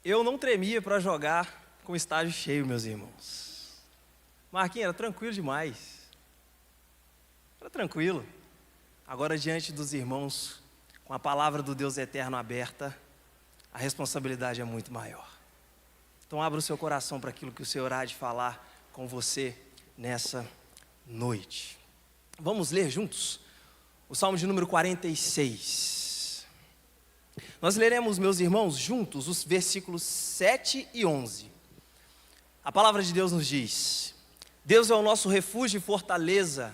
Eu não tremia para jogar com o estádio cheio, meus irmãos. Marquinhos, era tranquilo demais. Era tranquilo. Agora, diante dos irmãos, com a palavra do Deus eterno aberta, a responsabilidade é muito maior. Então, abra o seu coração para aquilo que o Senhor há de falar com você nessa noite. Vamos ler juntos o Salmo de número 46. Nós leremos, meus irmãos, juntos os versículos 7 e 11. A palavra de Deus nos diz: Deus é o nosso refúgio e fortaleza,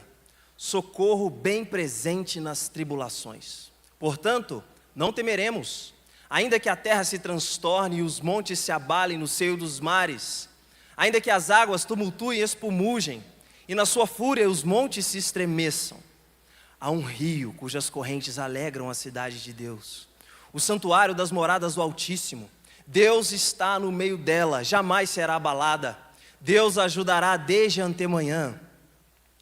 socorro bem presente nas tribulações. Portanto, não temeremos, ainda que a terra se transtorne e os montes se abalem no seio dos mares, ainda que as águas tumultuem e espumugem, e na sua fúria os montes se estremeçam. Há um rio cujas correntes alegram a cidade de Deus, o santuário das moradas do Altíssimo. Deus está no meio dela, jamais será abalada. Deus ajudará desde antemanhã.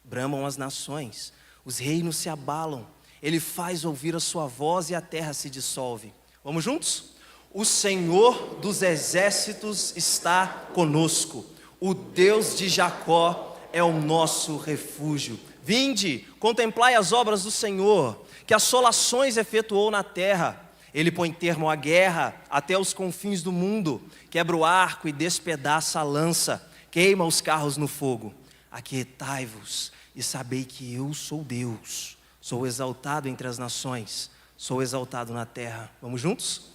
Bramam as nações, os reinos se abalam. Ele faz ouvir a sua voz e a terra se dissolve. Vamos juntos? O Senhor dos exércitos está conosco. O Deus de Jacó é o nosso refúgio. Vinde, contemplai as obras do Senhor, que assolações efetuou na terra. Ele põe termo à guerra até os confins do mundo, quebra o arco e despedaça a lança, queima os carros no fogo. Aquietai-vos e sabei que eu sou Deus, sou exaltado entre as nações, sou exaltado na terra. Vamos juntos?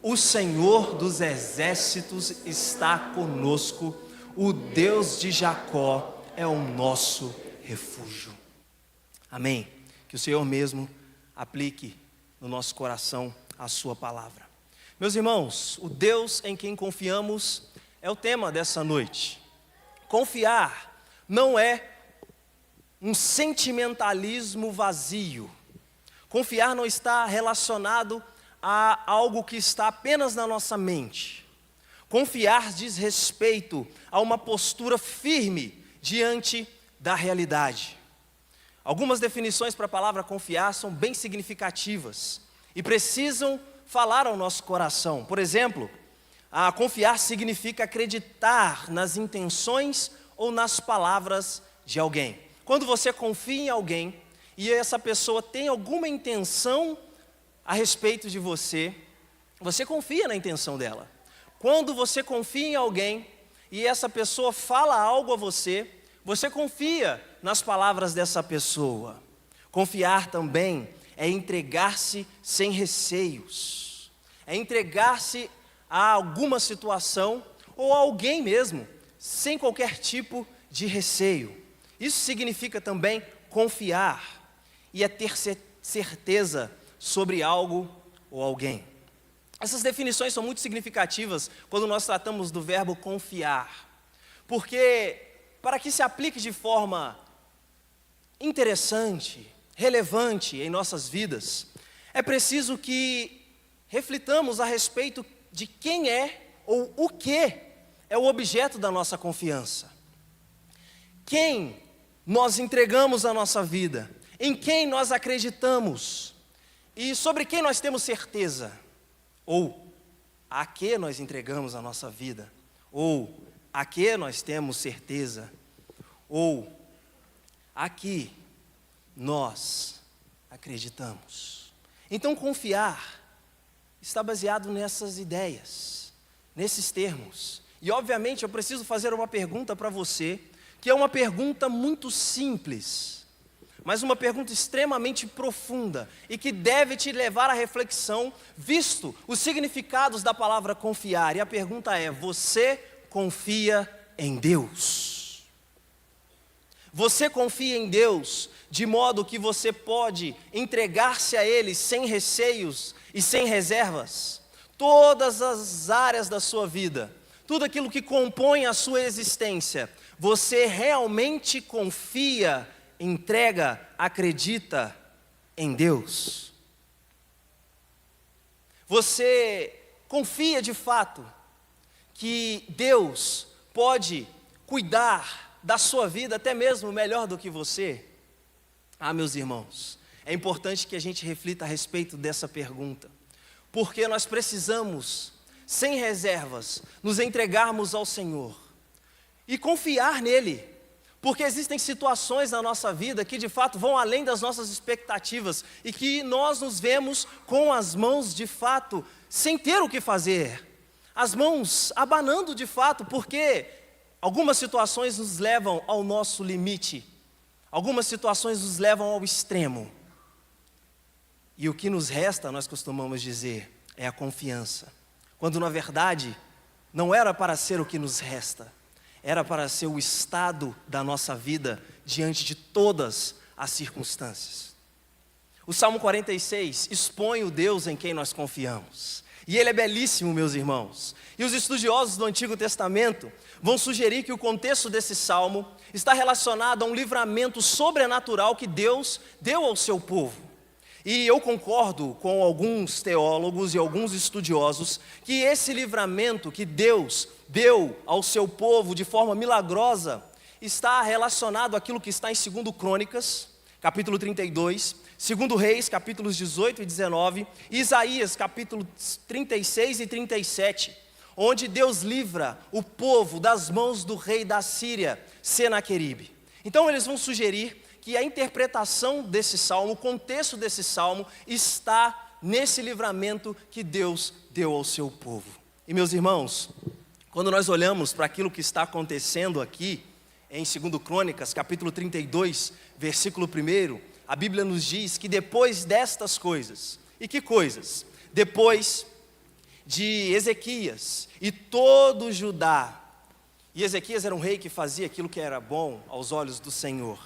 O Senhor dos exércitos está conosco, o Deus de Jacó é o nosso refúgio. Amém. Que o Senhor mesmo aplique no nosso coração a sua palavra. Meus irmãos, o Deus em quem confiamos é o tema dessa noite. Confiar não é um sentimentalismo vazio. Confiar não está relacionado a algo que está apenas na nossa mente. Confiar diz respeito a uma postura firme diante da realidade. Algumas definições para a palavra confiar são bem significativas e precisam falar ao nosso coração. Por exemplo, confiar significa acreditar nas intenções ou nas palavras de alguém. Quando você confia em alguém e essa pessoa tem alguma intenção a respeito de você, você confia na intenção dela. Quando você confia em alguém e essa pessoa fala algo a você, você confia nas palavras dessa pessoa. Confiar também é entregar-se sem receios, é entregar-se a alguma situação ou a alguém mesmo, sem qualquer tipo de receio. Isso significa também confiar e é ter certeza sobre algo ou alguém. Essas definições são muito significativas quando nós tratamos do verbo confiar, porque para que se aplique de forma interessante, relevante em nossas vidas, é preciso que reflitamos a respeito de quem é ou o que é o objeto da nossa confiança. Quem nós entregamos a nossa vida, em quem nós acreditamos e sobre quem nós temos certeza, ou a que nós entregamos a nossa vida, ou a que nós temos certeza, ou a que nós acreditamos. Então, confiar está baseado nessas ideias, nesses termos. E, obviamente, eu preciso fazer uma pergunta para você, que é uma pergunta muito simples, mas uma pergunta extremamente profunda e que deve te levar à reflexão, visto os significados da palavra confiar. E a pergunta é: você confia em Deus? Você confia em Deus de modo que você pode entregar-se a Ele sem receios e sem reservas? Todas as áreas da sua vida, tudo aquilo que compõe a sua existência, você realmente confia, entrega, acredita em Deus? Você confia de fato que Deus pode cuidar da sua vida até mesmo melhor do que você? Meus irmãos, é importante que a gente reflita a respeito dessa pergunta, porque nós precisamos sem reservas, nos entregarmos ao Senhor e confiar nele, porque existem situações na nossa vida que de fato vão além das nossas expectativas e que nós nos vemos com as mãos de fato sem ter o que fazer, as mãos abanando de fato, porque algumas situações nos levam ao nosso limite, algumas situações nos levam ao extremo. E o que nos resta, nós costumamos dizer, é a confiança. Quando na verdade, não era para ser o que nos resta, era para ser o estado da nossa vida diante de todas as circunstâncias. O Salmo 46 expõe o Deus em quem nós confiamos. E ele é belíssimo, meus irmãos. E os estudiosos do Antigo Testamento vão sugerir que o contexto desse salmo está relacionado a um livramento sobrenatural que Deus deu ao seu povo. E eu concordo com alguns teólogos e alguns estudiosos que esse livramento que Deus deu ao seu povo de forma milagrosa está relacionado àquilo que está em 2 Crônicas, capítulo 32, 2 Reis, capítulos 18 e 19, e Isaías, capítulos 36 e 37, onde Deus livra o povo das mãos do rei da Síria, Senaqueribe. Então eles vão sugerir que a interpretação desse salmo, o contexto desse salmo, está nesse livramento que Deus deu ao seu povo. E meus irmãos, quando nós olhamos para aquilo que está acontecendo aqui, em 2 Crônicas, capítulo 32, versículo 1, a Bíblia nos diz que depois destas coisas, e que coisas? Depois de Ezequias e todo Judá, e Ezequias era um rei que fazia aquilo que era bom aos olhos do Senhor,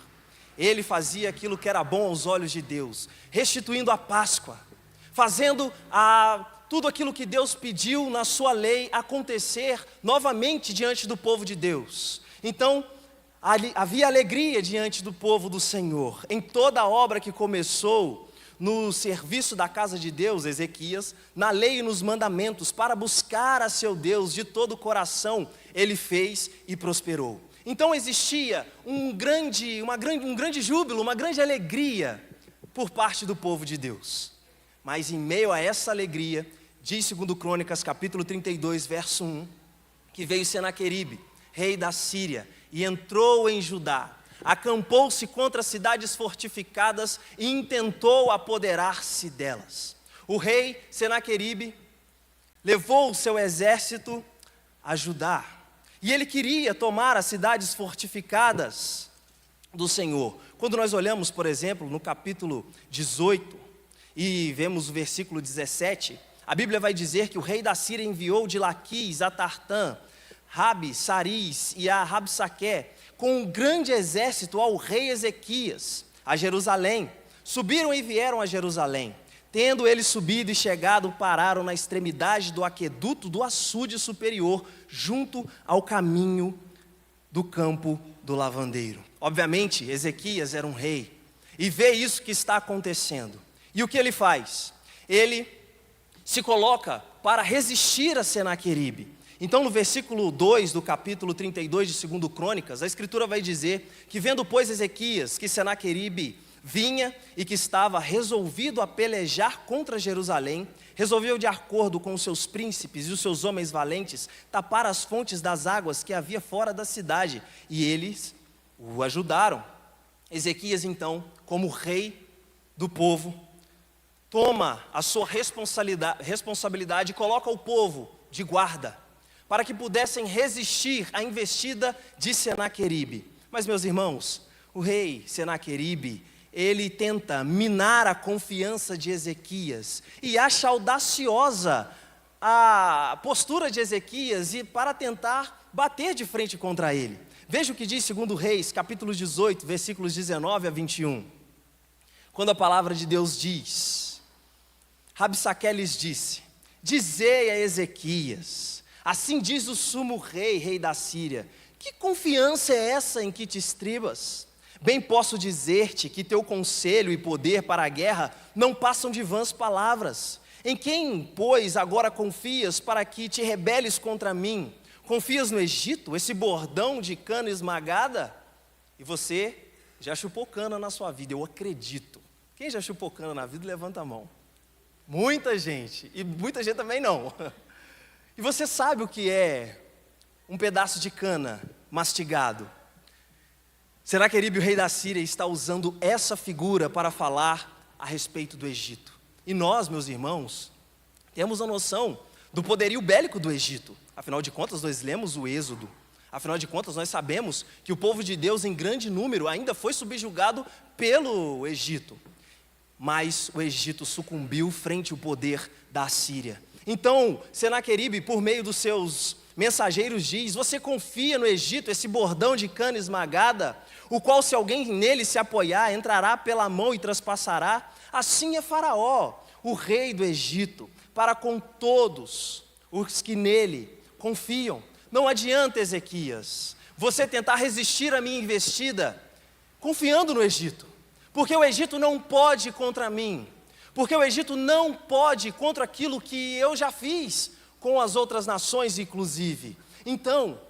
ele fazia aquilo que era bom aos olhos de Deus, restituindo a Páscoa, fazendo tudo aquilo que Deus pediu na sua lei acontecer novamente diante do povo de Deus. Então, havia alegria diante do povo do Senhor, em toda a obra que começou no serviço da casa de Deus, Ezequias, na lei e nos mandamentos, para buscar a seu Deus de todo o coração, ele fez e prosperou. Então existia um grande júbilo, uma grande alegria por parte do povo de Deus. Mas em meio a essa alegria, diz 2 Crônicas, capítulo 32, verso 1, que veio Senaqueribe, rei da Síria, e entrou em Judá, acampou-se contra as cidades fortificadas e intentou apoderar-se delas. O rei Senaqueribe levou o seu exército a Judá, e ele queria tomar as cidades fortificadas do Senhor. Quando nós olhamos, por exemplo, no capítulo 18, e vemos o versículo 17, a Bíblia vai dizer que o rei da Síria enviou de Laquis a Tartã, Rabi, Saris e a Rabsaqué, com um grande exército ao rei Ezequias, a Jerusalém. Subiram e vieram a Jerusalém. Tendo eles subido e chegado, pararam na extremidade do aqueduto do açude superior, junto ao caminho do campo do lavandeiro. Obviamente, Ezequias era um rei, e vê isso que está acontecendo. E o que ele faz? Ele se coloca para resistir a Senaqueribe. Então no versículo 2 do capítulo 32 de 2 Crônicas, a Escritura vai dizer que vendo pois Ezequias que Senaqueribe vinha e que estava resolvido a pelejar contra Jerusalém, resolveu de acordo com os seus príncipes e os seus homens valentes, tapar as fontes das águas que havia fora da cidade, e eles o ajudaram. Ezequias então, como rei do povo, toma a sua responsabilidade e coloca o povo de guarda, para que pudessem resistir à investida de Senaqueribe. Mas meus irmãos, o rei Senaqueribe, ele tenta minar a confiança de Ezequias e acha audaciosa a postura de Ezequias e para tentar bater de frente contra ele. Veja o que diz 2 Reis, capítulo 18, versículos 19 a 21. Quando a palavra de Deus diz: Rabsaqué lhes disse: dizei a Ezequias, assim diz o sumo rei, rei da Síria, que confiança é essa em que te estribas? Bem posso dizer-te que teu conselho e poder para a guerra não passam de vãs palavras. Em quem, pois, agora confias para que te rebeles contra mim? Confias no Egito, esse bordão de cana esmagada? E você já chupou cana na sua vida, eu acredito. Quem já chupou cana na vida, levanta a mão. Muita gente, e muita gente também não. E você sabe o que é um pedaço de cana mastigado? Senaqueribe, o rei da Síria, está usando essa figura para falar a respeito do Egito. E nós, meus irmãos, temos a noção do poderio bélico do Egito. Afinal de contas, nós lemos o Êxodo. Afinal de contas, nós sabemos que o povo de Deus, em grande número, ainda foi subjugado pelo Egito. Mas o Egito sucumbiu frente ao poder da Síria. Então, Senaqueribe, por meio dos seus mensageiros, diz: você confia no Egito, esse bordão de cana esmagada, o qual, se alguém nele se apoiar, entrará pela mão e traspassará? Assim é Faraó, o rei do Egito, para com todos os que nele confiam. Não adianta, Ezequias, você tentar resistir à minha investida confiando no Egito, porque o Egito não pode contra mim, porque o Egito não pode contra aquilo que eu já fiz com as outras nações, inclusive. Então,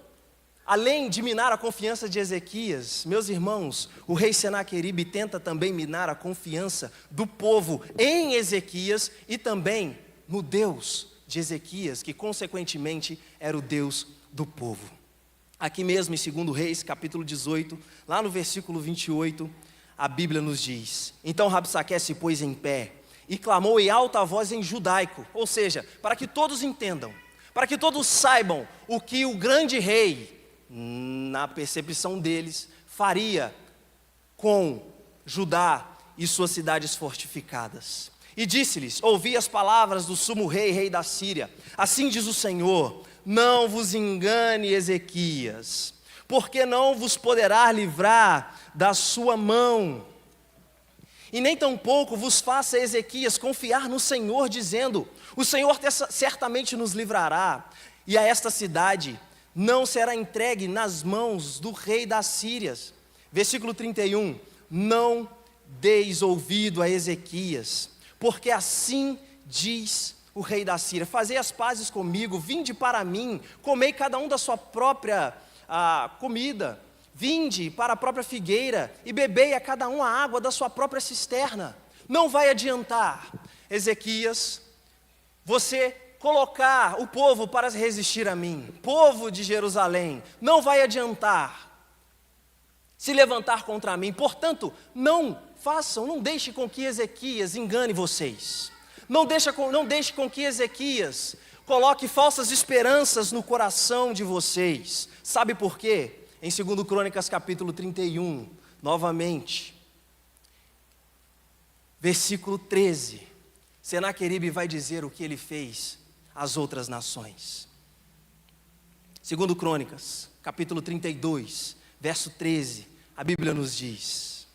além de minar a confiança de Ezequias, meus irmãos, o rei Senaqueribe tenta também minar a confiança do povo em Ezequias e também no Deus de Ezequias, que consequentemente era o Deus do povo. Aqui mesmo em 2 Reis, capítulo 18, lá no versículo 28, a Bíblia nos diz: então Rabsaque se pôs em pé e clamou em alta voz em judaico, ou seja, para que todos entendam, para que todos saibam o que o grande rei, na percepção deles, faria com Judá e suas cidades fortificadas. E disse-lhes: ouvi as palavras do sumo rei, rei da Síria. Assim diz o Senhor: não vos engane, Ezequias, porque não vos poderá livrar da sua mão. E nem tampouco vos faça, Ezequias, confiar no Senhor, dizendo: o Senhor certamente nos livrará, e a esta cidade não será entregue nas mãos do rei das Sírias. Versículo 31, não deis ouvido a Ezequias, porque assim diz o rei da Síria: fazei as pazes comigo, vinde para mim, comei cada um da sua própria comida, vinde para a própria figueira e bebei a cada um a água da sua própria cisterna. Não vai adiantar, Ezequias, você colocar o povo para resistir a mim, povo de Jerusalém, não vai adiantar se levantar contra mim. Portanto, não deixe com que Ezequias engane vocês. Não deixe com que Ezequias coloque falsas esperanças no coração de vocês. Sabe por quê? Em 2 Crônicas capítulo 31, novamente, versículo 13, Senaqueribe vai dizer o que ele fez às outras nações. 2 Crônicas capítulo 32, verso 13, a Bíblia nos diz: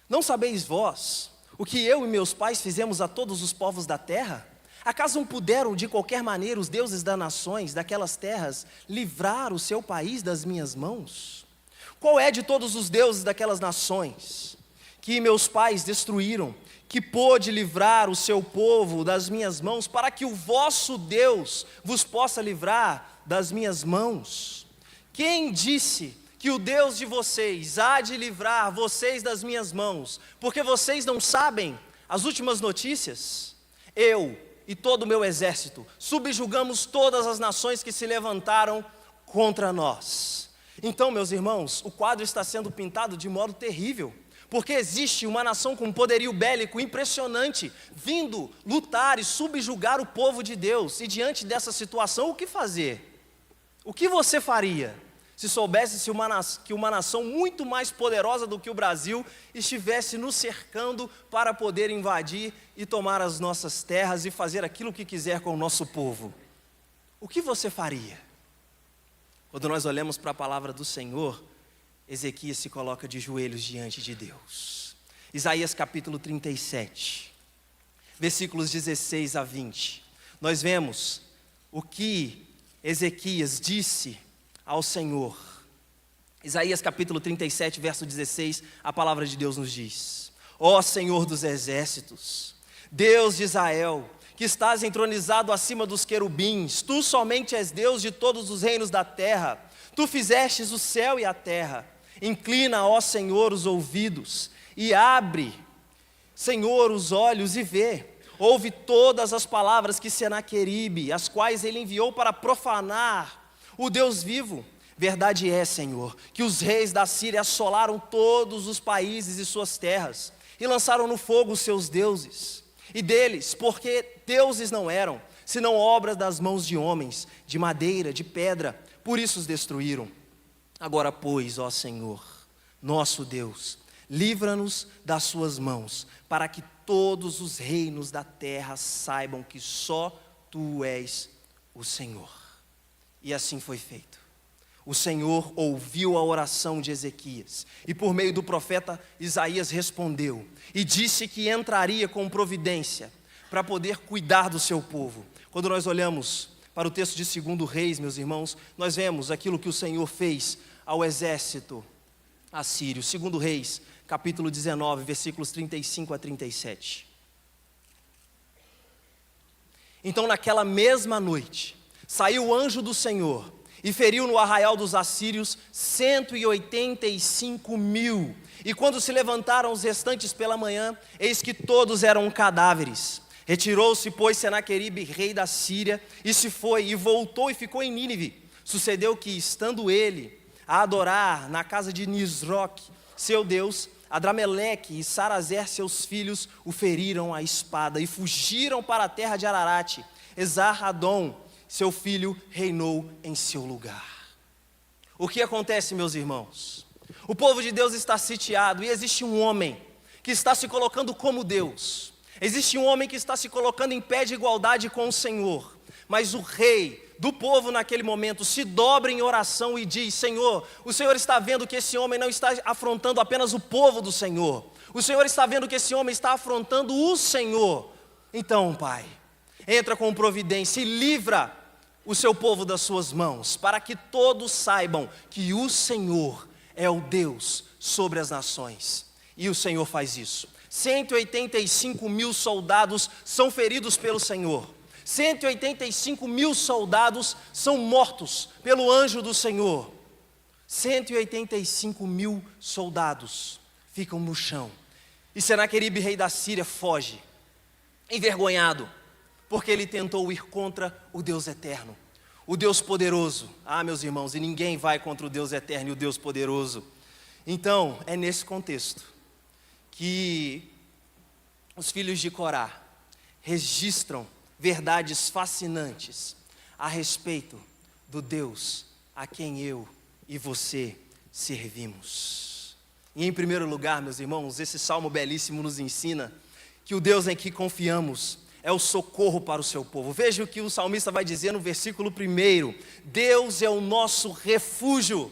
não sabeis vós o que eu e meus pais fizemos a todos os povos da terra? Acaso não puderam de qualquer maneira os deuses das nações, daquelas terras, livrar o seu país das minhas mãos? Qual é de todos os deuses daquelas nações que meus pais destruíram, que pôde livrar o seu povo das minhas mãos, para que o vosso Deus vos possa livrar das minhas mãos? Quem disse que o Deus de vocês há de livrar vocês das minhas mãos, porque vocês não sabem as últimas notícias? Eu e todo o meu exército subjugamos todas as nações que se levantaram contra nós. Então, meus irmãos, o quadro está sendo pintado de modo terrível, porque existe uma nação com um poderio bélico impressionante, vindo lutar e subjugar o povo de Deus. E diante dessa situação, o que fazer? O que você faria se soubesse que uma nação muito mais poderosa do que o Brasil estivesse nos cercando para poder invadir e tomar as nossas terras e fazer aquilo que quiser com o nosso povo? O que você faria? Quando nós olhamos para a palavra do Senhor, Ezequias se coloca de joelhos diante de Deus. Isaías capítulo 37, versículos 16 a 20. Nós vemos o que Ezequias disse ao Senhor. Isaías capítulo 37, verso 16, a palavra de Deus nos diz: ó Senhor dos exércitos, Deus de Israel, que estás entronizado acima dos querubins, tu somente és Deus de todos os reinos da terra, tu fizestes o céu e a terra. Inclina, ó Senhor, os ouvidos e abre, Senhor, os olhos e vê. ouve todas as palavras que Senaqueribe, as quais ele enviou para profanar o Deus vivo. Verdade é, Senhor, que os reis da Síria assolaram todos os países e suas terras, e lançaram no fogo os seus deuses. E deles, porque deuses não eram, senão obras das mãos de homens, de madeira, de pedra, por isso os destruíram. Agora, pois, ó Senhor, nosso Deus, livra-nos das suas mãos, para que todos os reinos da terra saibam que só Tu és o Senhor. E assim foi feito. O Senhor ouviu a oração de Ezequias, e por meio do profeta Isaías respondeu, e disse que entraria com providência, para poder cuidar do seu povo. Quando nós olhamos para o texto de 2 Reis, meus irmãos, nós vemos aquilo que o Senhor fez ao exército assírio. 2 Reis, capítulo 19, versículos 35 a 37. Então naquela mesma noite, saiu o anjo do Senhor, e feriu no arraial dos assírios 185.000. E quando se levantaram os restantes pela manhã, eis que todos eram cadáveres. Retirou-se, pois, Senaqueribe, rei da Síria, e se foi, e voltou e ficou em Nínive. Sucedeu que, estando ele a adorar na casa de Nisroque, seu Deus, Adrameleque e Sarazer, seus filhos, o feriram à espada, e fugiram para a terra de Ararate. Esar-Adom, seu filho, reinou em seu lugar. O que acontece, meus irmãos? O povo de Deus está sitiado, e existe um homem que está se colocando como Deus. Existe um homem que está se colocando em pé de igualdade com o Senhor. Mas o rei do povo naquele momento se dobra em oração e diz: Senhor, o Senhor está vendo que esse homem não está afrontando apenas o povo do Senhor. O Senhor está vendo que esse homem está afrontando o Senhor. Então, Pai, entra com providência e livra o seu povo das suas mãos, para que todos saibam que o Senhor é o Deus sobre as nações. E o Senhor faz isso. 185.000 soldados são feridos pelo Senhor. 185.000 soldados são mortos pelo anjo do Senhor. 185.000 soldados ficam no chão. E Senaqueribe, rei da Síria, foge, envergonhado, porque ele tentou ir contra o Deus eterno, o Deus poderoso. Ah, meus irmãos, e ninguém vai contra o Deus eterno e o Deus poderoso. Então, é nesse contexto que os filhos de Corá registram verdades fascinantes a respeito do Deus a quem eu e você servimos. E em primeiro lugar, meus irmãos, esse salmo belíssimo nos ensina que o Deus em que confiamos é o socorro para o seu povo. Veja o que o salmista vai dizer no versículo 1: Deus é o nosso refúgio,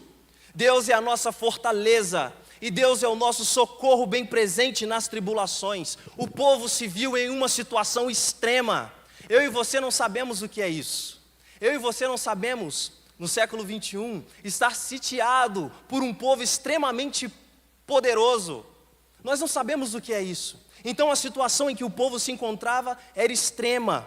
Deus é a nossa fortaleza, e Deus é o nosso socorro bem presente nas tribulações. O povo se viu em uma situação extrema. Eu e você não sabemos o que é isso. Eu e você não sabemos, no século 21, estar sitiado por um povo extremamente poderoso. Nós não sabemos o que é isso. Então a situação em que o povo se encontrava era extrema.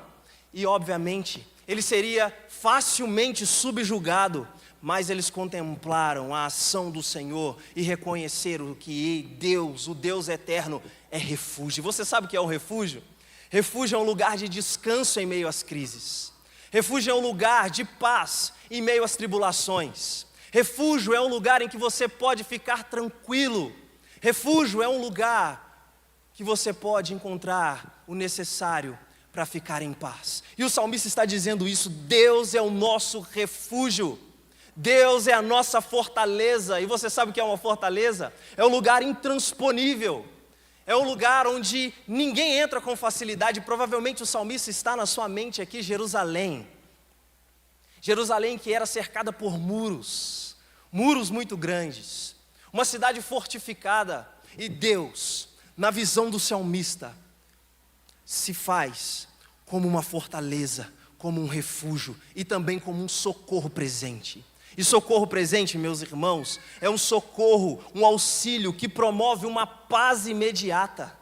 E obviamente, ele seria facilmente subjugado. Mas eles contemplaram a ação do Senhor e reconheceram que Deus, o Deus eterno, é refúgio. Você sabe o que é um refúgio? Refúgio é um lugar de descanso em meio às crises. Refúgio é um lugar de paz em meio às tribulações. Refúgio é um lugar em que você pode ficar tranquilo. Refúgio é um lugar que você pode encontrar o necessário para ficar em paz. E o salmista está dizendo isso: Deus é o nosso refúgio. Deus é a nossa fortaleza. E você sabe o que é uma fortaleza? É um lugar intransponível. É um lugar onde ninguém entra com facilidade. Provavelmente o salmista está na sua mente aqui, Jerusalém. Jerusalém que era cercada por muros muito grandes. Uma cidade fortificada. E Deus, na visão do salmista, se faz como uma fortaleza, como um refúgio e também como um socorro presente. E socorro presente, meus irmãos, é um socorro, um auxílio que promove uma paz imediata.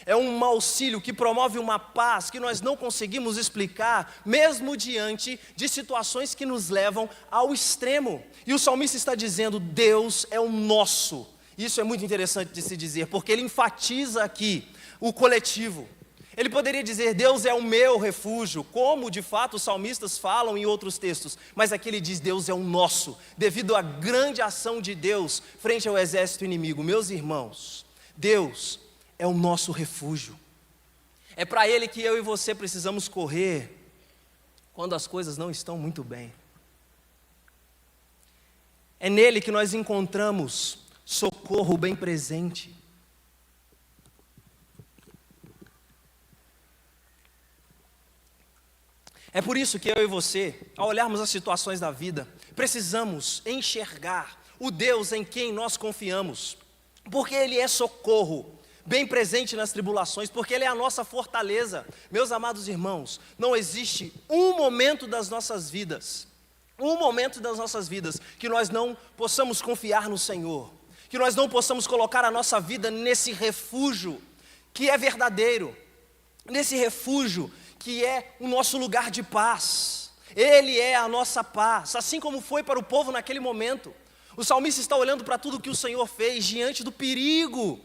É um auxílio que promove uma paz que nós não conseguimos explicar, mesmo diante de situações que nos levam ao extremo. E o salmista está dizendo: Deus é o nosso. Isso é muito interessante de se dizer, porque ele enfatiza aqui o coletivo. Ele poderia dizer, Deus é o meu refúgio, como de fato os salmistas falam em outros textos. Mas aqui ele diz, Deus é o nosso, devido à grande ação de Deus frente ao exército inimigo. Meus irmãos, Deus é o nosso refúgio. É para Ele que eu e você precisamos correr quando as coisas não estão muito bem. É nele que nós encontramos socorro bem presente. É por isso que eu e você, ao olharmos as situações da vida, precisamos enxergar o Deus em quem nós confiamos, porque Ele é socorro, bem presente nas tribulações, porque Ele é a nossa fortaleza. Meus amados irmãos, não existe um momento das nossas vidas, que nós não possamos confiar no Senhor, que nós não possamos colocar a nossa vida nesse refúgio que é verdadeiro, nesse refúgio que é o nosso lugar de paz. Ele é a nossa paz, assim como foi para o povo naquele momento. O salmista está olhando para tudo que o Senhor fez diante do perigo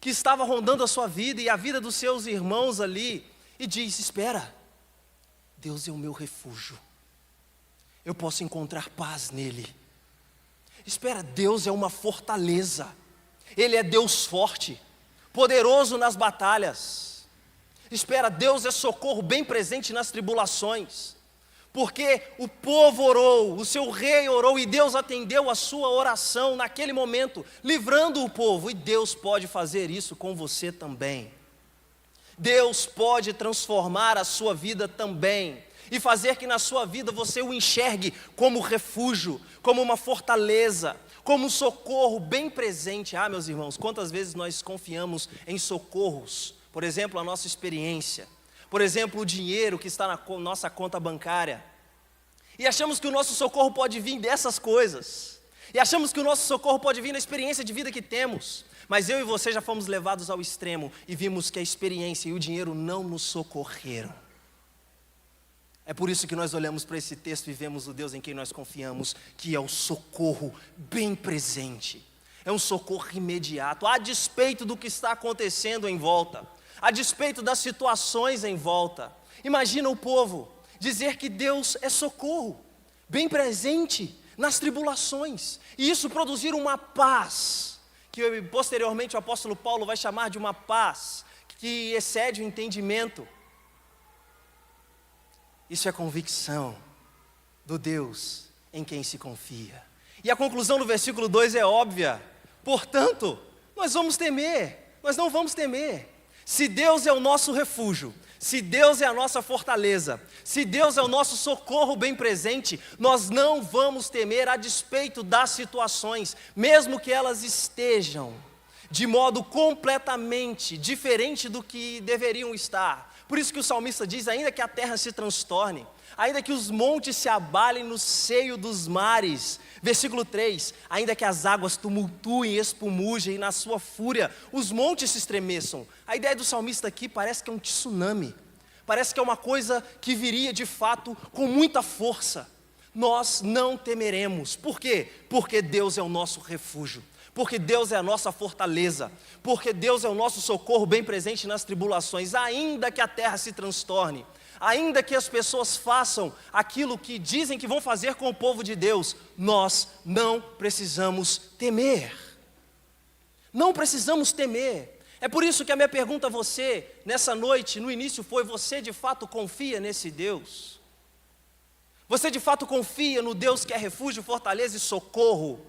que estava rondando a sua vida e a vida dos seus irmãos ali, e diz, espera, Deus é o meu refúgio, eu posso encontrar paz nele. Espera, Deus é uma fortaleza, Ele é Deus forte, poderoso nas batalhas. Espera, Deus é socorro bem presente nas tribulações, porque o povo orou, o seu rei orou e Deus atendeu a sua oração naquele momento, livrando o povo, e Deus pode fazer isso com você também. Deus pode transformar a sua vida também, e fazer que na sua vida você o enxergue como refúgio, como uma fortaleza, como um socorro bem presente. Ah, meus irmãos, quantas vezes nós confiamos em socorros, por exemplo, a nossa experiência, por exemplo, o dinheiro que está na nossa conta bancária, e achamos que o nosso socorro pode vir dessas coisas, e achamos que o nosso socorro pode vir da experiência de vida que temos, mas eu e você já fomos levados ao extremo, e vimos que a experiência e o dinheiro não nos socorreram. É por isso que nós olhamos para esse texto e vemos o Deus em quem nós confiamos, que é o socorro bem presente, é um socorro imediato, a despeito do que está acontecendo em volta, a despeito das situações em volta. Imagina o povo dizer que Deus é socorro, bem presente nas tribulações, e isso produzir uma paz, que posteriormente o apóstolo Paulo vai chamar de uma paz que excede o entendimento. Isso é convicção do Deus em quem se confia. E a conclusão do versículo 2 é óbvia. Portanto, nós vamos temer, nós não vamos temer. Se Deus é o nosso refúgio, se Deus é a nossa fortaleza, se Deus é o nosso socorro bem presente, nós não vamos temer a despeito das situações, mesmo que elas estejam de modo completamente diferente do que deveriam estar. Por isso que o salmista diz, ainda que a terra se transtorne, ainda que os montes se abalem no seio dos mares, versículo 3, ainda que as águas tumultuem e espumujem e na sua fúria os montes se estremeçam. A ideia do salmista aqui parece que é um tsunami, parece que é uma coisa que viria de fato com muita força. Nós não temeremos, por quê? Porque Deus é o nosso refúgio, porque Deus é a nossa fortaleza, porque Deus é o nosso socorro bem presente nas tribulações, ainda que a terra se transtorne, ainda que as pessoas façam aquilo que dizem que vão fazer com o povo de Deus, nós não precisamos temer. Não precisamos temer. É por isso que a minha pergunta a você, nessa noite, no início foi, você de fato confia nesse Deus? Você de fato confia no Deus que é refúgio, fortaleza e socorro?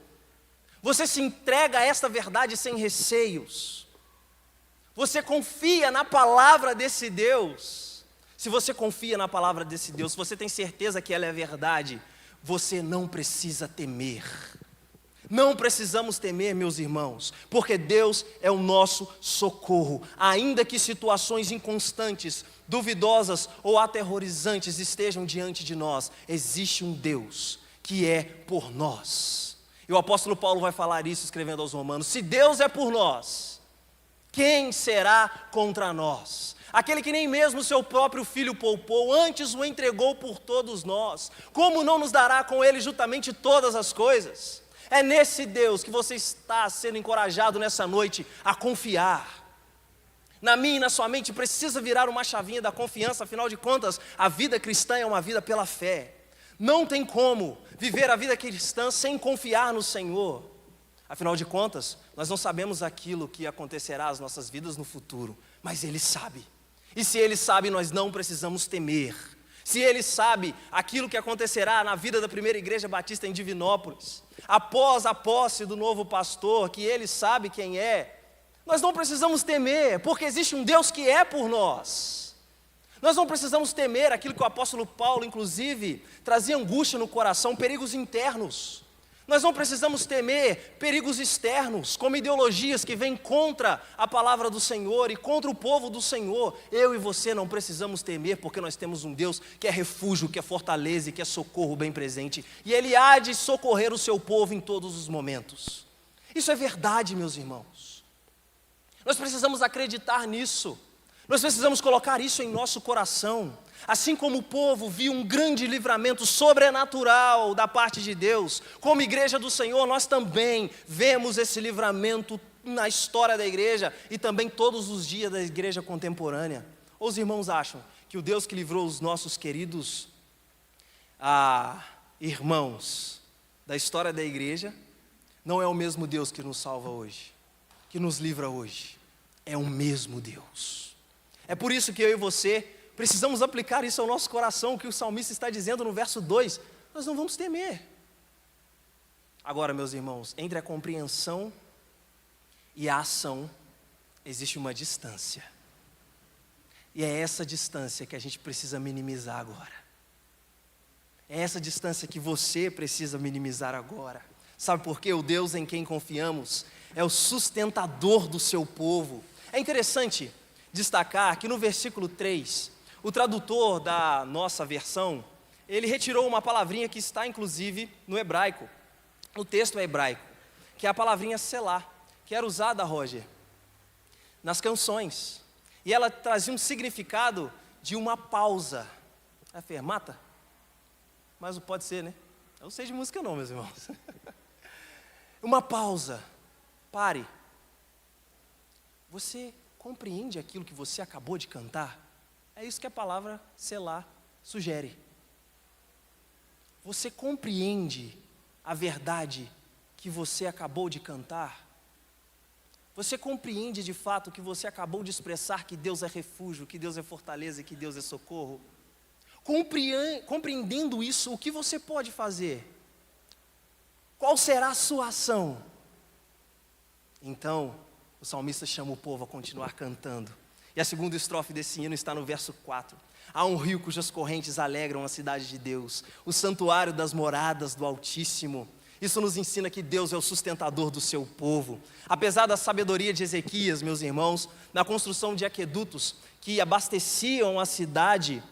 Você se entrega a esta verdade sem receios? Você confia na palavra desse Deus? Se você confia na palavra desse Deus, se você tem certeza que ela é verdade, você não precisa temer. Não precisamos temer, meus irmãos, porque Deus é o nosso socorro. Ainda que situações inconstantes, duvidosas ou aterrorizantes estejam diante de nós, existe um Deus que é por nós. E o apóstolo Paulo vai falar isso escrevendo aos Romanos: se Deus é por nós, quem será contra nós? Aquele que nem mesmo seu próprio filho poupou, antes o entregou por todos nós, como não nos dará com ele juntamente todas as coisas? É nesse Deus que você está sendo encorajado nessa noite a confiar. Na minha e na sua mente precisa virar uma chavinha da confiança, afinal de contas, a vida cristã é uma vida pela fé. Não tem como viver a vida cristã sem confiar no Senhor. Afinal de contas, nós não sabemos aquilo que acontecerá às nossas vidas no futuro, mas Ele sabe. E se Ele sabe, nós não precisamos temer. Se Ele sabe aquilo que acontecerá na vida da primeira igreja batista em Divinópolis, após a posse do novo pastor, que Ele sabe quem é, nós não precisamos temer, porque existe um Deus que é por nós. Nós não precisamos temer aquilo que o apóstolo Paulo, inclusive, trazia angústia no coração, perigos internos. Nós não precisamos temer perigos externos, como ideologias que vêm contra a palavra do Senhor e contra o povo do Senhor. Eu e você não precisamos temer, porque nós temos um Deus que é refúgio, que é fortaleza e que é socorro bem presente. E Ele há de socorrer o seu povo em todos os momentos. Isso é verdade, meus irmãos. Nós precisamos acreditar nisso. Nós precisamos colocar isso em nosso coração. Assim como o povo viu um grande livramento sobrenatural da parte de Deus, como igreja do Senhor, nós também vemos esse livramento na história da igreja e também todos os dias da igreja contemporânea. Ou os irmãos acham que o Deus que livrou os nossos queridos irmãos da história da igreja não é o mesmo Deus que nos salva hoje, que nos livra hoje? É o mesmo Deus. É por isso que eu e você precisamos aplicar isso ao nosso coração, o que o salmista está dizendo no verso 2, nós não vamos temer. Agora, meus irmãos, entre a compreensão e a ação, existe uma distância. E é essa distância que a gente precisa minimizar agora. É essa distância que você precisa minimizar agora. Sabe por quê? O Deus em quem confiamos é o sustentador do seu povo. É interessante destacar que no versículo 3, o tradutor da nossa versão, ele retirou uma palavrinha que está inclusive no hebraico, no texto hebraico, que é a palavrinha selá, que era usada, Roger, nas canções. E ela trazia um significado de uma pausa. É fermata? Mas pode ser, né? Eu não sei de música não, meus irmãos. Uma pausa. Pare. Você compreende aquilo que você acabou de cantar? É isso que a palavra selá sugere. Você compreende a verdade que você acabou de cantar? Você compreende de fato que você acabou de expressar que Deus é refúgio, que Deus é fortaleza e que Deus é socorro? Compreendendo isso, o que você pode fazer? Qual será a sua ação? Então, o salmista chama o povo a continuar cantando. E a segunda estrofe desse hino está no verso 4. Há um rio cujas correntes alegram a cidade de Deus, o santuário das moradas do Altíssimo. Isso nos ensina que Deus é o sustentador do seu povo. Apesar da sabedoria de Ezequias, meus irmãos, na construção de aquedutos que abasteciam a cidade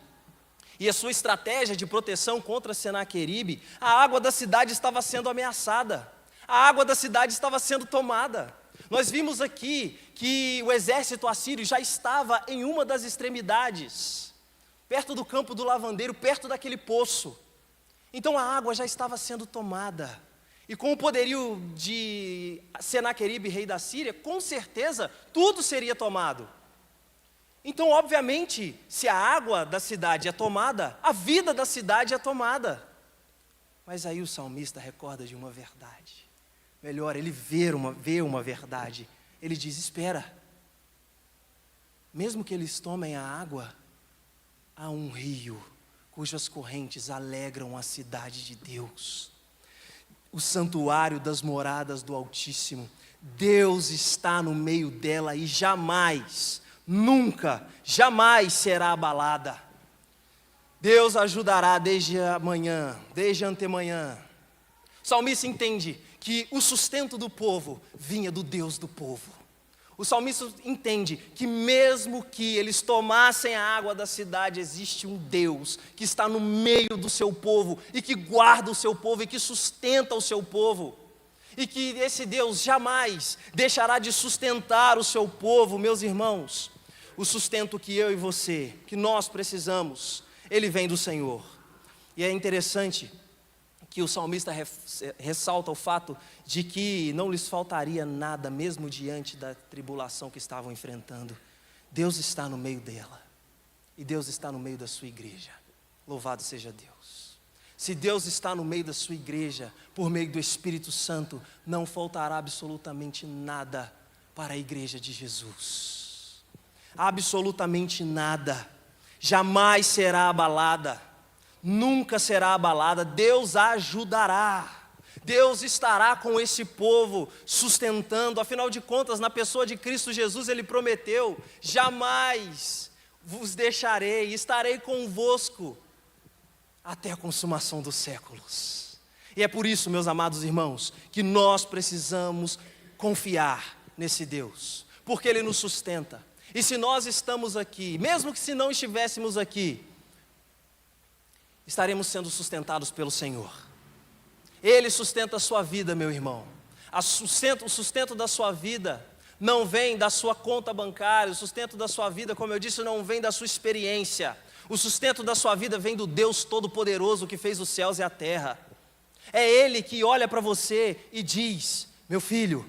e a sua estratégia de proteção contra Senaqueribe, a água da cidade estava sendo ameaçada. A água da cidade estava sendo tomada. Nós vimos aqui que o exército assírio já estava em uma das extremidades, perto do campo do lavandeiro, perto daquele poço. Então a água já estava sendo tomada. E com o poderio de Senaqueribe, rei da Síria, com certeza tudo seria tomado. Então, obviamente, se a água da cidade é tomada, a vida da cidade é tomada. Mas aí o salmista recorda de uma verdade. Melhor, ele vê uma verdade. Ele diz, espera. Mesmo que eles tomem a água, há um rio cujas correntes alegram a cidade de Deus. O santuário das moradas do Altíssimo. Deus está no meio dela e jamais, nunca, jamais será abalada. Deus ajudará desde amanhã, desde antemanhã. O salmista entende que o sustento do povo vinha do Deus do povo. O salmista entende que mesmo que eles tomassem a água da cidade, existe um Deus que está no meio do seu povo e que guarda o seu povo e que sustenta o seu povo. E que esse Deus jamais deixará de sustentar o seu povo, meus irmãos. O sustento que eu e você, que nós precisamos, ele vem do Senhor. E é interessante que o salmista ressalta o fato de que não lhes faltaria nada, mesmo diante da tribulação que estavam enfrentando. Deus está no meio dela. E Deus está no meio da sua igreja. Louvado seja Deus. Se Deus está no meio da sua igreja, por meio do Espírito Santo, não faltará absolutamente nada para a igreja de Jesus. Absolutamente nada. Jamais será abalada. Nunca será abalada. Deus a ajudará. Deus estará com esse povo sustentando. Afinal de contas, na pessoa de Cristo Jesus, Ele prometeu: jamais vos deixarei, estarei convosco até a consumação dos séculos. E é por isso, meus amados irmãos, que nós precisamos confiar nesse Deus, porque Ele nos sustenta. E se nós estamos aqui, mesmo que se não estivéssemos aqui, estaremos sendo sustentados pelo Senhor. Ele sustenta a sua vida, meu irmão. O sustento da sua vida não vem da sua conta bancária. O sustento da sua vida, como eu disse, não vem da sua experiência. O sustento da sua vida vem do Deus Todo-Poderoso que fez os céus e a terra. É Ele que olha para você e diz: meu filho,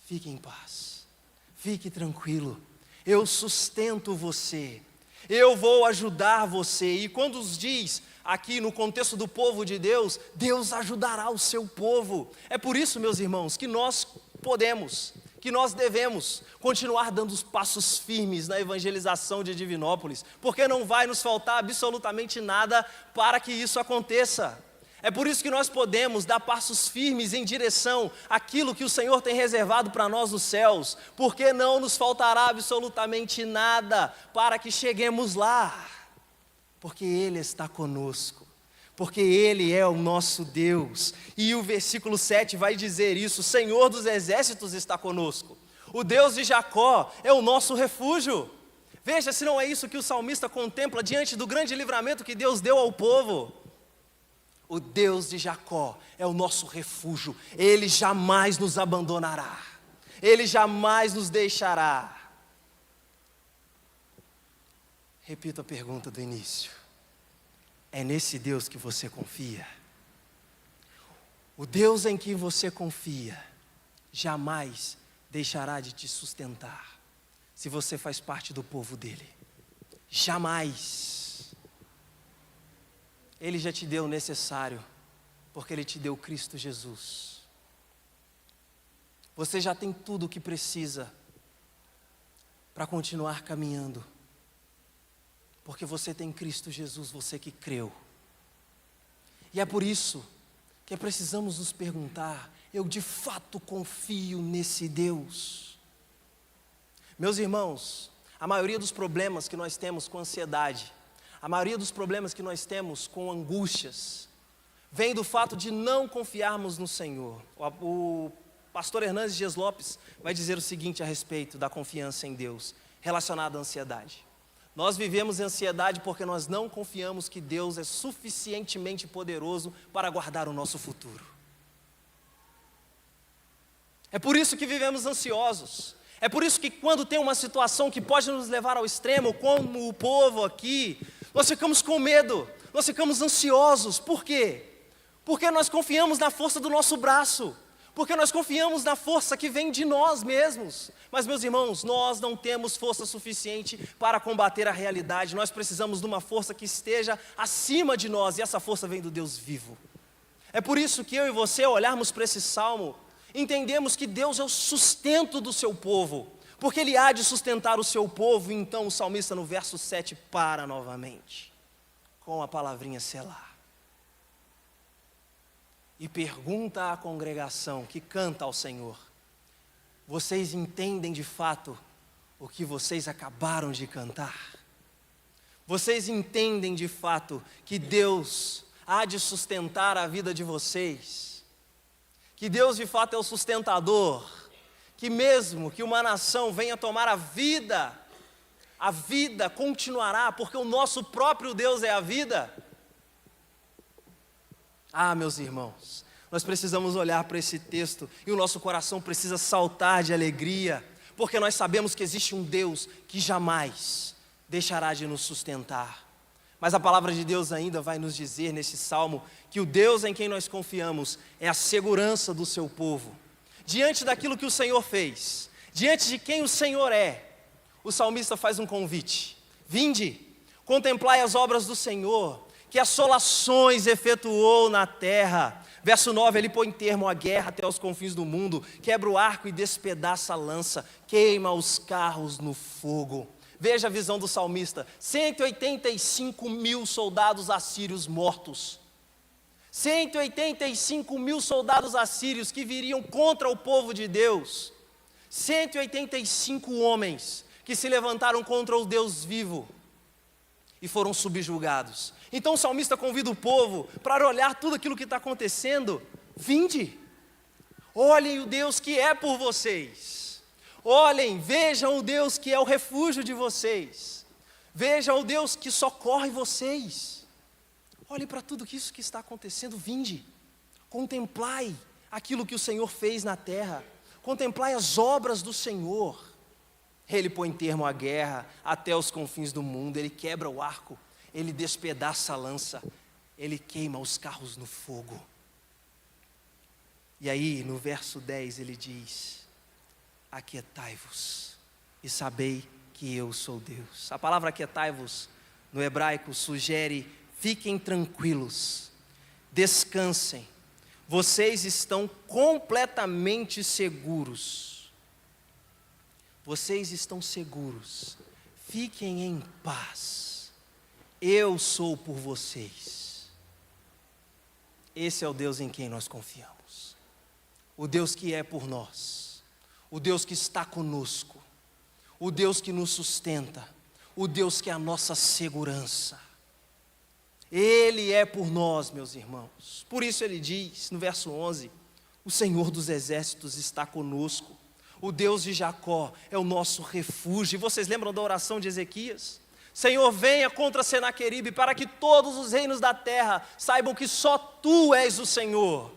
fique em paz, fique tranquilo, eu sustento você, eu vou ajudar você. E quando os diz aqui no contexto do povo de Deus, Deus ajudará o seu povo. É por isso, meus irmãos, que nós podemos, que nós devemos continuar dando os passos firmes na evangelização de Divinópolis, porque não vai nos faltar absolutamente nada para que isso aconteça. É por isso que nós podemos dar passos firmes em direção àquilo que o Senhor tem reservado para nós nos céus, porque não nos faltará absolutamente nada para que cheguemos lá. Porque Ele está conosco, porque Ele é o nosso Deus. E o versículo 7 vai dizer isso: o Senhor dos exércitos está conosco, o Deus de Jacó é o nosso refúgio. Veja se não é isso que o salmista contempla diante do grande livramento que Deus deu ao povo. O Deus de Jacó é o nosso refúgio, Ele jamais nos abandonará, Ele jamais nos deixará. Repito a pergunta do início: é nesse Deus que você confia? O Deus em que você confia jamais deixará de te sustentar, se você faz parte do povo dele. Jamais. Ele já te deu o necessário, porque Ele te deu Cristo Jesus. Você já tem tudo o que precisa para continuar caminhando, porque você tem Cristo Jesus, você que creu. E é por isso que precisamos nos perguntar: eu de fato confio nesse Deus? Meus irmãos, a maioria dos problemas que nós temos com ansiedade, a maioria dos problemas que nós temos com angústias, vem do fato de não confiarmos no Senhor. O pastor Hernandes Dias Lopes vai dizer o seguinte a respeito da confiança em Deus, relacionada à ansiedade. Nós vivemos ansiedade porque nós não confiamos que Deus é suficientemente poderoso para guardar o nosso futuro. É por isso que vivemos ansiosos. É por isso que quando tem uma situação que pode nos levar ao extremo, como o povo aqui, nós ficamos com medo, nós ficamos ansiosos. Por quê? Porque nós confiamos na força do nosso braço. Porque nós confiamos na força que vem de nós mesmos. Mas, meus irmãos, nós não temos força suficiente para combater a realidade. Nós precisamos de uma força que esteja acima de nós, e essa força vem do Deus vivo. É por isso que eu e você, ao olharmos para esse salmo, entendemos que Deus é o sustento do seu povo, porque Ele há de sustentar o seu povo. E então o salmista no verso 7 para novamente, com a palavrinha selar. E pergunta à congregação que canta ao Senhor: vocês entendem de fato o que vocês acabaram de cantar? Vocês entendem de fato que Deus há de sustentar a vida de vocês? Que Deus de fato é o sustentador? Que mesmo que uma nação venha tomar a vida continuará, porque o nosso próprio Deus é a vida? Ah, meus irmãos, nós precisamos olhar para esse texto e o nosso coração precisa saltar de alegria, porque nós sabemos que existe um Deus que jamais deixará de nos sustentar. Mas a palavra de Deus ainda vai nos dizer nesse salmo que o Deus em quem nós confiamos é a segurança do seu povo. Diante daquilo que o Senhor fez, diante de quem o Senhor é, o salmista faz um convite: vinde, contemplai as obras do Senhor, que assolações efetuou na terra. Verso 9, ele põe termo à guerra até os confins do mundo, quebra o arco e despedaça a lança, queima os carros no fogo. Veja a visão do salmista: 185 mil soldados assírios mortos. 185 mil soldados assírios que viriam contra o povo de Deus. 185 homens que se levantaram contra o Deus vivo e foram subjugados. Então o salmista convida o povo para olhar tudo aquilo que está acontecendo. Vinde, olhem o Deus que é por vocês. Olhem, vejam o Deus que é o refúgio de vocês. Vejam o Deus que socorre vocês. Olhem para tudo isso que está acontecendo. Vinde, contemplai aquilo que o Senhor fez na terra. Contemplai as obras do Senhor. Ele põe termo à guerra até os confins do mundo. Ele quebra o arco, ele despedaça a lança, ele queima os carros no fogo. E aí no verso 10 ele diz: aquietai-vos e sabei que eu sou Deus. A palavra aquietai-vos no hebraico sugere: fiquem tranquilos, descansem, vocês estão completamente seguros. Vocês estão seguros, fiquem em paz, eu sou por vocês. Esse é o Deus em quem nós confiamos, o Deus que é por nós, o Deus que está conosco, o Deus que nos sustenta, o Deus que é a nossa segurança. Ele é por nós, meus irmãos. Por isso ele diz no verso 11: o Senhor dos exércitos está conosco. O Deus de Jacó é o nosso refúgio. E vocês lembram da oração de Ezequias? Senhor, venha contra Senaqueribe, para que todos os reinos da terra saibam que só Tu és o Senhor.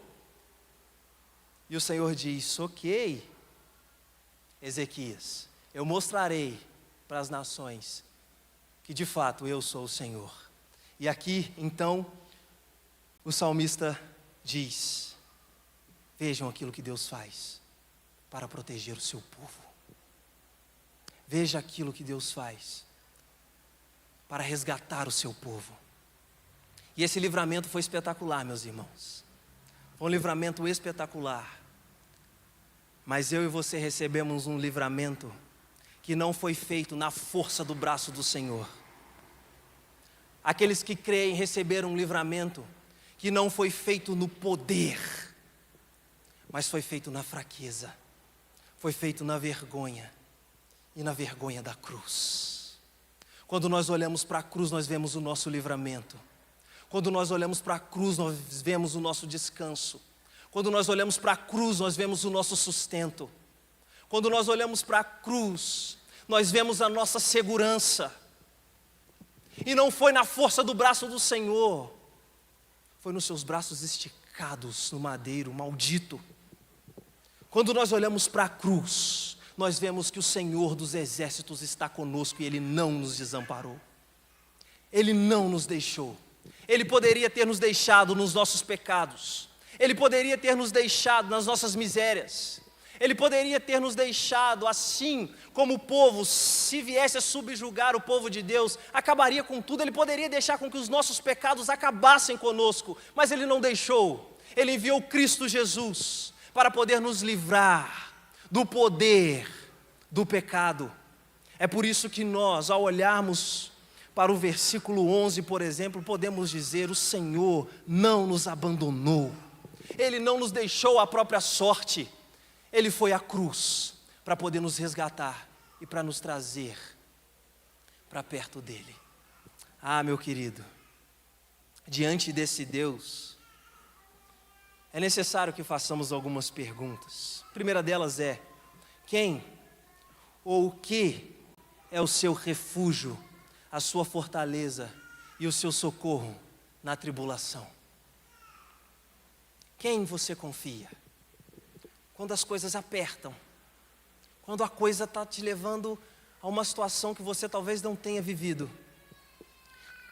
E o Senhor diz: ok, Ezequias, eu mostrarei para as nações que de fato eu sou o Senhor. E aqui então o salmista diz: vejam aquilo que Deus faz para proteger o seu povo. Veja aquilo que Deus faz para resgatar o seu povo. E esse livramento foi espetacular, meus irmãos. Foi um livramento espetacular. Mas eu e você recebemos um livramento que não foi feito na força do braço do Senhor. Aqueles que creem receberam um livramento que não foi feito no poder, mas foi feito na fraqueza. Foi feito na vergonha, e na vergonha da cruz. Quando nós olhamos para a cruz, nós vemos o nosso livramento. Quando nós olhamos para a cruz, nós vemos o nosso descanso. Quando nós olhamos para a cruz, nós vemos o nosso sustento. Quando nós olhamos para a cruz, nós vemos a nossa segurança. E não foi na força do braço do Senhor, foi nos seus braços esticados no madeiro maldito. Quando nós olhamos para a cruz, nós vemos que o Senhor dos exércitos está conosco e Ele não nos desamparou. Ele não nos deixou. Ele poderia ter nos deixado nos nossos pecados. Ele poderia ter nos deixado nas nossas misérias. Ele poderia ter nos deixado assim como o povo, se viesse a subjugar o povo de Deus, acabaria com tudo. Ele poderia deixar com que os nossos pecados acabassem conosco, mas Ele não deixou. Ele enviou Cristo Jesus para poder nos livrar do poder do pecado. É por isso que nós, ao olharmos para o versículo 11, por exemplo, podemos dizer: o Senhor não nos abandonou, Ele não nos deixou à própria sorte, Ele foi à cruz para poder nos resgatar e para nos trazer para perto dEle. Ah, meu querido, diante desse Deus, é necessário que façamos algumas perguntas. A primeira delas é: quem ou o que é o seu refúgio, a sua fortaleza e o seu socorro na tribulação? Quem você confia? Quando as coisas apertam, quando a coisa está te levando a uma situação que você talvez não tenha vivido,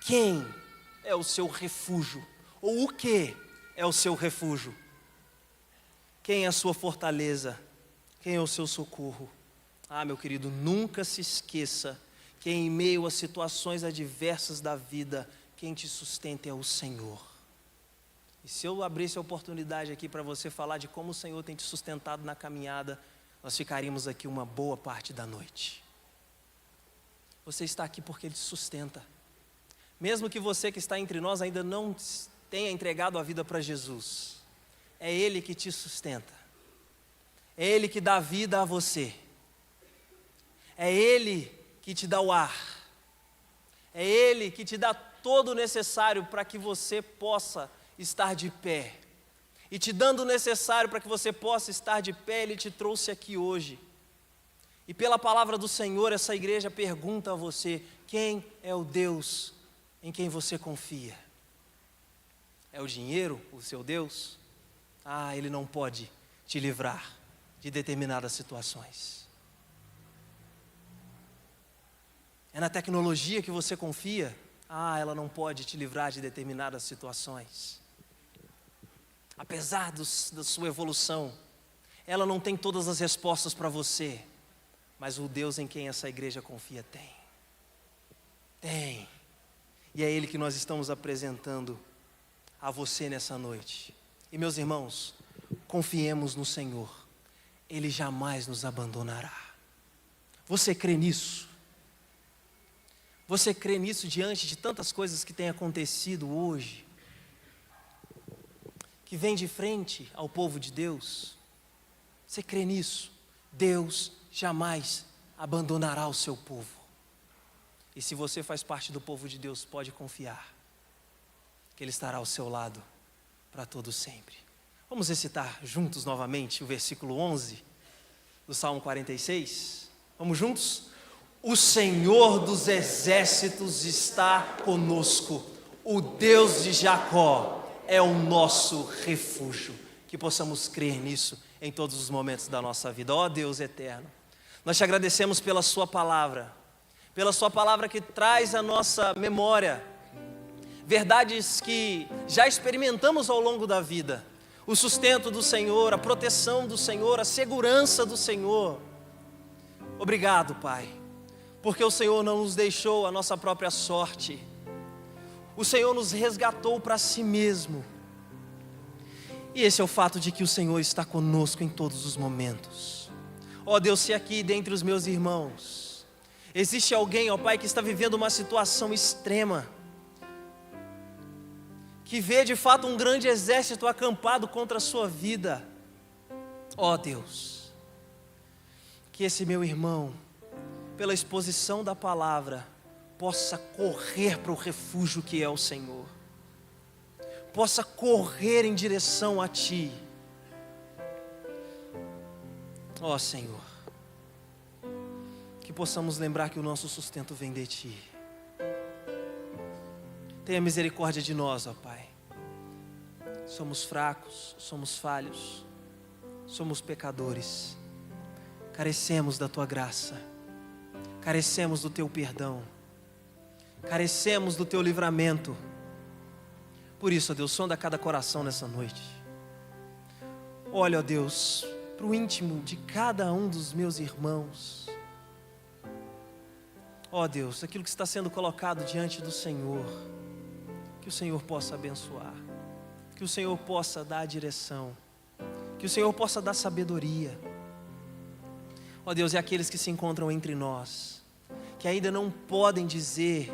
quem é o seu refúgio? Ou o que é o seu refúgio? Quem é a sua fortaleza? Quem é o seu socorro? Ah, meu querido, nunca se esqueça que em meio a situações adversas da vida, quem te sustenta é o Senhor. E se eu abrisse a oportunidade aqui para você falar de como o Senhor tem te sustentado na caminhada, nós ficaríamos aqui uma boa parte da noite. Você está aqui porque Ele te sustenta. Mesmo que você que está entre nós ainda não tenha entregado a vida para Jesus, é Ele que te sustenta. É Ele que dá vida a você. É Ele que te dá o ar. É Ele que te dá todo o necessário para que você possa estar de pé. E te dando o necessário para que você possa estar de pé, Ele te trouxe aqui hoje. E pela palavra do Senhor, essa igreja pergunta a você: quem é o Deus em quem você confia? É o dinheiro, o seu Deus? Ah, Ele não pode te livrar de determinadas situações. É na tecnologia que você confia? Ah, ela não pode te livrar de determinadas situações. Apesar da sua evolução, ela não tem todas as respostas para você, mas o Deus em quem essa igreja confia tem. Tem. E é Ele que nós estamos apresentando a você nessa noite. E meus irmãos, confiemos no Senhor. Ele jamais nos abandonará. Você crê nisso? Você crê nisso diante de tantas coisas que têm acontecido hoje? Que vem de frente ao povo de Deus? Você crê nisso? Deus jamais abandonará o seu povo. E se você faz parte do povo de Deus, pode confiar que Ele estará ao seu lado para todo sempre. Vamos recitar juntos novamente o versículo 11 do Salmo 46? Vamos juntos? O Senhor dos exércitos está conosco, o Deus de Jacó é o nosso refúgio. Que possamos crer nisso em todos os momentos da nossa vida. Ó Deus eterno, nós te agradecemos pela sua palavra que traz à nossa memória verdades que já experimentamos ao longo da vida. O sustento do Senhor, a proteção do Senhor, a segurança do Senhor. Obrigado, Pai, porque o Senhor não nos deixou a nossa própria sorte. O Senhor nos resgatou para si mesmo. E esse é o fato de que o Senhor está conosco em todos os momentos. Ó Deus, se aqui dentre os meus irmãos existe alguém, ó Pai, que está vivendo uma situação extrema, que vê de fato um grande exército acampado contra a sua vida, ó Deus, que esse meu irmão, pela exposição da palavra, possa correr para o refúgio que é o Senhor, possa correr em direção a Ti. Ó Senhor, que possamos lembrar que o nosso sustento vem de Ti. Tenha misericórdia de nós, ó Pai. Somos fracos, somos falhos, somos pecadores, carecemos da Tua graça, carecemos do Teu perdão, carecemos do Teu livramento. Por isso, ó Deus, sonda cada coração nessa noite. Olha, ó Deus, para o íntimo de cada um dos meus irmãos. Ó Deus, aquilo que está sendo colocado diante do Senhor, que o Senhor possa abençoar, que o Senhor possa dar a direção, que o Senhor possa dar sabedoria. Ó Deus, e aqueles que se encontram entre nós, que ainda não podem dizer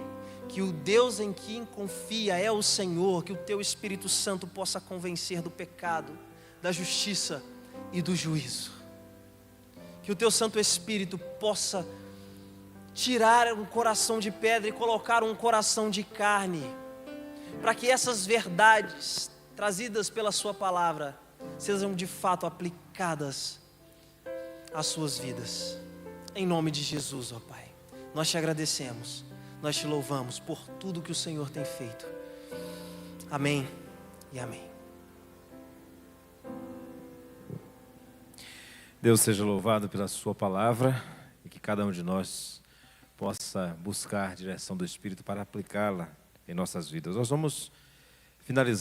que o Deus em quem confia é o Senhor, que o Teu Espírito Santo possa convencer do pecado, da justiça e do juízo. Que o Teu Santo Espírito possa tirar um coração de pedra e colocar um coração de carne, para que essas verdades trazidas pela Sua palavra sejam de fato aplicadas às suas vidas. Em nome de Jesus, ó Pai, nós Te agradecemos, nós Te louvamos por tudo que o Senhor tem feito. Amém e amém. Deus seja louvado pela Sua palavra e que cada um de nós possa buscar a direção do Espírito para aplicá-la em nossas vidas. Nós vamos finalizar